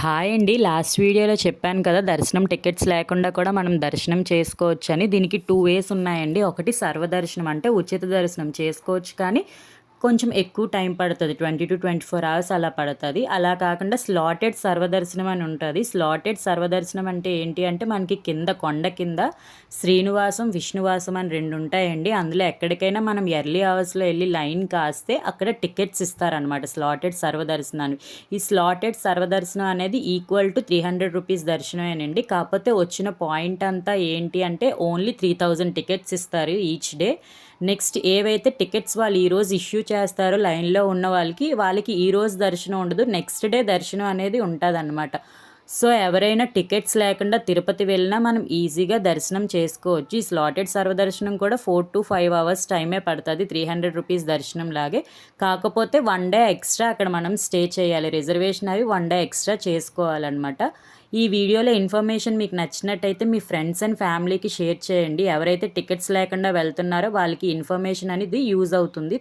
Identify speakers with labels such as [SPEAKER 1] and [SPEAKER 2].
[SPEAKER 1] Hi అండి. Last వీడియోలో చెప్పాను కదా! దర్శనం టికెట్స్ లేకుండా కూడా మనం దర్శనం చేసుకోవచ్చని. దీనికి 2 వేస్ ఉన్నాయండి. ఒకటి సర్వదర్శనం అంటే ఉచిత దర్శనం చేసుకోవచ్చు కానీ కొంచెం ఎక్కువ టైం పడతది. 20-24 అవర్స్ అలా పడతది. అలా కాకుండా స్లాటెడ్ సర్వదర్శనం అని ఉంటది. స్లాటెడ్ సర్వదర్శనం అంటే ఏంటి అంటే మనకి కింద కొండ కింద శ్రీనివాసం, విష్ణువాసం అని 2 ఉంటాయండి. అందులో ఎక్కడికైనా మనం ఎర్లీ అవర్స్‌లో ఎళ్లి లైన్ కాస్తే అక్కడ టికెట్స్ ఇస్తారనమాట స్లాటెడ్ సర్వదర్శనానికి. ఈ స్లాటెడ్ సర్వదర్శనం అనేది ఈక్వల్ టు 300 రూపీస్ దర్శనమేనండి. కాకపోతే వచ్చిన పాయింట్ అంతా ఏంటి అంటే ఓన్లీ 3000 టికెట్స్ ఇస్తారు ఈచ్ డే. నెక్స్ట్ ఏవైతే టికెట్స్ వాళ్ళు ఈరోజు ఇష్యూ చేస్తారో లైన్‌లో ఉన్న వాళ్ళకి ఈరోజు దర్శనం ఉండదు. నెక్స్ట్ డే దర్శనం అనేది ఉంటదనమాట. సో, ఎవరైనా టికెట్స్ లేకుండా తిరుపతి వెళ్ళినా మనం ఈజీగా దర్శనం చేసుకోవచ్చు. ఈ స్లాటెడ్ సర్వదర్శనం కూడా 4-5 అవర్స్ టైమే పడతది. 300 రూపీస్ దర్శనం లాగే. కాకపోతే 1 డే ఎక్స్‌ట్రా అక్కడ మనం స్టే చేయాలి. రిజర్వేషన్ అవి 1 డే ఎక్స్‌ట్రా చేసుకోవాలనమాట. ఈ వీడియోలో ఇన్ఫర్మేషన్ మీకు నచ్చినట్టయితే మీ ఫ్రెండ్స్ అండ్ ఫ్యామిలీకి షేర్ చేయండి. ఎవరైతే టికెట్స్ లేకుండా వెళ్తున్నారో వాళ్ళకి ఇన్ఫర్మేషన్ అనేది యూజ్ అవుతుంది.